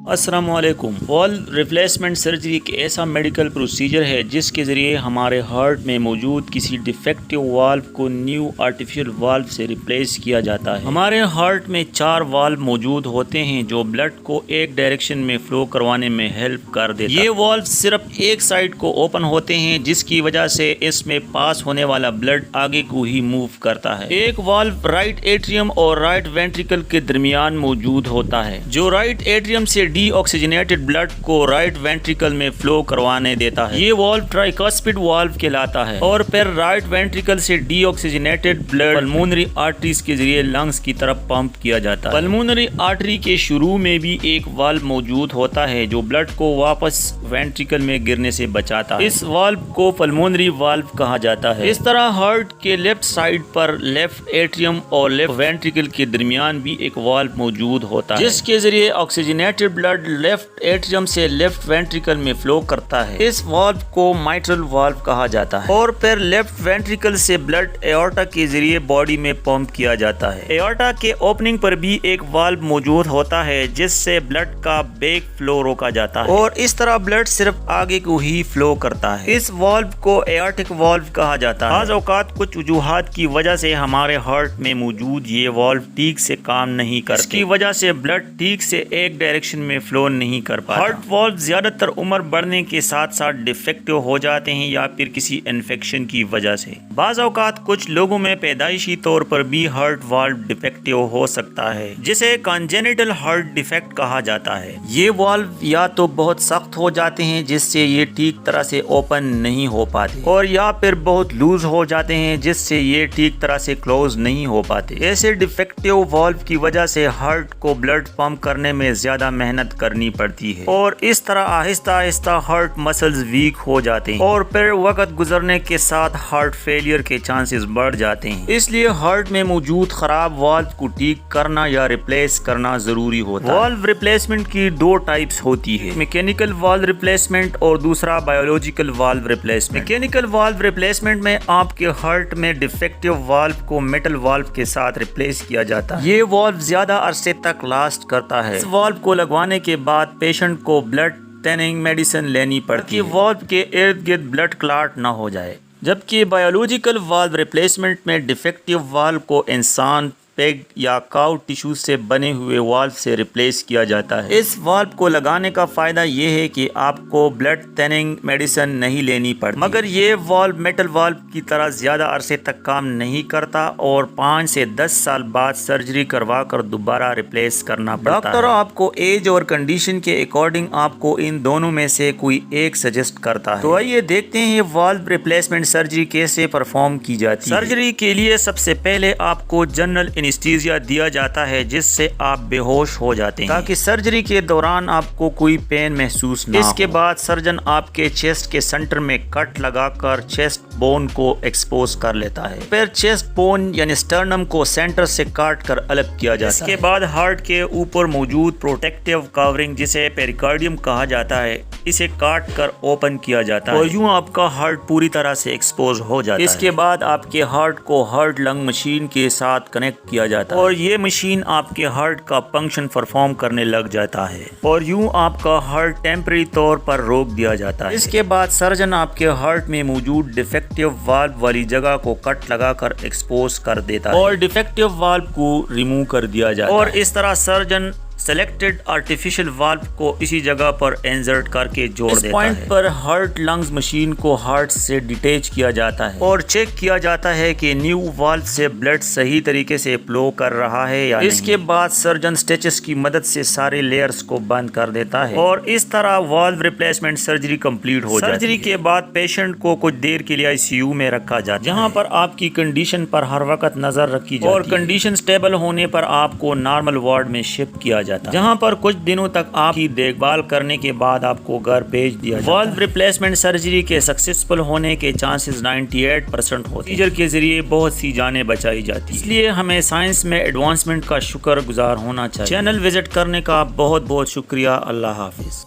السلام علیکم۔ والو replacement surgery ایک ایسا میڈیکل پروسیجر ہے جس کے ذریعے ہمارے ہارٹ میں موجود کسی ڈیفیکٹو والو کو نیو آرٹیفیشل والو سے ریپلیس کیا جاتا ہے۔ ہمارے ہارٹ میں 4 والو موجود ہوتے ہیں جو بلڈ کو ایک ڈائریکشن میں فلو کروانے میں ہیلپ کر دیتا ہے۔ یہ والو صرف ایک سائیڈ کو اوپن ہوتے ہیں جس کی وجہ سے اس میں پاس ہونے والا بلڈ آگے کو ہی موو کرتا ہے۔ ایک والو رائٹ ایٹریم اور رائٹ وینٹریکل کے درمیان موجود ہوتا ہے جو رائٹ ایٹریم سے ڈی آکسیجنیٹڈ بلڈ کو رائٹ وینٹریکل میں فلو کروانے دیتا ہے۔ یہ والو ٹرائیکاسپڈ والو کہلاتا ہے اور پھر رائٹ وینٹریکل سے deoxygenated blood pulmonary arteries کے ذریعے لنگز کی طرف پمپ کیا جاتا ہے۔ پلمونری آرٹری کے شروع میں بھی ایک والو موجود ہوتا ہے جو بلڈ کو واپس وینٹریکل میں گرنے سے بچاتا ہے۔ اس والو کو پلمونری والو کہا جاتا ہے۔ اس طرح ہارٹ کے لیفٹ سائیڈ پر لیفٹ ایٹریم اور لیفٹ وینٹریکل کے درمیان بھی ایک والو موجود ہوتا ہے جس کے ذریعے آکسیجنیٹڈ بلڈ لیفٹ ایٹریم سے لیفٹ وینٹریکل میں فلو کرتا ہے۔ اس والو کو مائٹرل والو کہا جاتا ہے اور پھر لیفٹ وینٹریکل سے بلڈ ایورٹا کے ذریعے باڈی میں پمپ کیا جاتا ہے۔ ایورٹا کے اوپننگ پر بھی ایک والو موجود ہوتا ہے جس سے بلڈ کا بیک فلو روکا جاتا ہے اور اس طرح بلڈ صرف آگے کو ہی فلو کرتا ہے۔ اس والو کو ایورٹک والو کہا جاتا ہے۔ بعض اوقات کچھ وجوہات کی وجہ سے ہمارے ہارٹ میں موجود یہ والو ٹھیک سے کام نہیں کرتے۔ اس کی وجہ سے بلڈ ٹھیک سے ایک ڈائریکشن میں فلو نہیں کر پاتا۔ ہارٹ والو زیادہ تر عمر بڑھنے کے ساتھ ساتھ ڈیفیکٹو ہو جاتے ہیں یا پھر کسی انفیکشن کی وجہ سے۔ بعض اوقات کچھ لوگوں میں پیدائشی طور پر بھی ہارٹ والو ڈیفیکٹو ہو سکتا ہے جسے کانجینیٹل ہارٹ ڈیفیکٹ کہا جاتا ہے۔ یہ والو یا تو بہت سخت ہو جاتے ہیں جس سے یہ ٹھیک طرح سے اوپن نہیں ہو پاتے اور یا پھر بہت لوز ہو جاتے ہیں جس سے یہ ٹھیک طرح سے کلوز نہیں ہو پاتے۔ ایسے ڈیفیکٹو والو کی وجہ سے ہارٹ کو بلڈ پمپ کرنے میں زیادہ محنت کرنی پڑتی ہے اور اس طرح آہستہ آہستہ ہارٹ مسلز ویک ہو جاتے ہیں اور پھر وقت گزرنے کے ساتھ ہارٹ فیلئر کے چانسز بڑھ جاتے ہیں۔ اس لیے ہارٹ میں موجود خراب والو کو ٹھیک کرنا یا ریپلیس کرنا ضروری ہوتا ہے۔ والو ریپلیسمنٹ کی 2 ٹائپس ہوتی ہے، میکینیکل والو ریپلیسمنٹ اور دوسرا بایولوجیکل والو ریپلیسمنٹ۔ میکینیکل والو ریپلیسمنٹ میں آپ کے ہارٹ میں ڈیفیکٹو والو کو میٹل والو کے ساتھ ریپلیس کیا جاتا ہے۔ یہ والو زیادہ عرصے تک لاسٹ کرتا ہے۔ اس والو کو لگوانے کے بعد پیشنٹ کو بلڈ تھننگ میڈیسن لینی پڑتی ہے والو کے ارد گرد بلڈ کلاٹ نہ ہو جائے۔ جبکہ بایولوجیکل والو ریپلیسمنٹ میں ڈیفیکٹو والو کو انسان پیگ یا کاؤ ٹیشو سے بنے ہوئے والو سے ریپلیس کیا جاتا ہے۔ اس والو کو لگانے کا فائدہ یہ ہے کہ آپ کو بلڈ تھننگ میڈیسن نہیں لینی پڑتی، مگر یہ والو میٹل والو کی طرح زیادہ عرصے تک کام نہیں کرتا اور 5 سے 10 سال بعد سرجری کروا کر دوبارہ ریپلیس کرنا پڑتا ہے۔ ڈاکٹر آپ کو ایج اور کنڈیشن کے اکارڈنگ آپ کو ان دونوں میں سے کوئی ایک سجیسٹ کرتا ہے۔ تو آئیے دیکھتے ہیں یہ والو ریپلیسمنٹ سرجری کیسے پرفارم کی جاتی ہے۔ سرجری کے لیے سب سے پہلے آپ کو جنرل انیستھیزیا دیا جاتا ہے جس سے آپ بے ہوش ہو جاتے ہیں تاکہ سرجری کے دوران آپ کو کوئی پین محسوس نہ ہو۔ اس کے بعد سرجن آپ کے چیسٹ کے سینٹر میں کٹ لگا کر چیسٹ بون کو ایکسپوز کر لیتا ہے، پھر چیسٹ بون یعنی سٹرنم کو سینٹر سے کاٹ کر الگ کیا جاتا ہے۔ اس کے بعد ہارٹ کے اوپر موجود پروٹیکٹیو کورنگ جسے پیریکارڈیم کہا جاتا ہے اسے کاٹ کر اوپن کیا جاتا ہے اور یوں آپ کا ہارٹ پوری طرح سے ایکسپوز ہو جاتا ہے۔ اس کے بعد آپ کے ہارٹ کو ہارٹ لنگ مشین کے ساتھ کنیکٹ کیا جاتا ہے اور یہ مشین آپ کے ہارٹ کا فنکشن پرفارم کرنے لگ جاتا ہے اور یوں آپ کا ہارٹ ٹیمپریری طور پر روک دیا جاتا ہے۔ اس کے بعد سرجن آپ کے ہارٹ میں موجود ڈیفیکٹو والو والی جگہ کو کٹ لگا کر ایکسپوز کر دیتا ہے اور ڈیفیکٹو والو کو ریموو کر دیا جاتا ہے اور اس طرح سرجن سلیکٹڈ آرٹیفیشل والو کو اسی جگہ پر انسرٹ کر کے جوڑ دیتا ہے۔ اس پوائنٹ پر ہارٹ لنگز مشین کو ہارٹ سے ڈیٹیچ کیا جاتا ہے اور چیک کیا جاتا ہے کہ نیو والو سے بلڈ صحیح طریقے سے فلو کر رہا ہے یا نہیں۔ اس کے بعد سرجن سٹیچز کی مدد سے سارے لیئرز کو بند کر دیتا ہے اور اس طرح والو ریپلیسمنٹ سرجری کمپلیٹ ہو جاتی ہے۔ سرجری کے بعد پیشنٹ کو کچھ دیر کے لیے ICU میں رکھا جاتا ہے جہاں پر آپ کی کنڈیشن پر ہر وقت نظر رکھی جاتی ہے اور کنڈیشن سٹیبل ہونے پر آپ کو نارمل وارڈ میں شفٹ کیا جاتا ہے جہاں پر کچھ دنوں تک آپ کی دیکھ بھال کرنے کے بعد آپ کو گھر بھیج دیا جاتا ہے۔ والو ریپلیسمنٹ سرجری کے سکسیسفل ہونے کے چانسز 98% ہوتے ہیں۔ پروسیجر کے ذریعے بہت سی جانیں بچائی جاتی ہیں، اس لیے ہمیں سائنس میں ایڈوانسمنٹ کا شکر گزار ہونا چاہیے۔ چینل وزٹ کرنے کا بہت بہت شکریہ۔ اللہ حافظ۔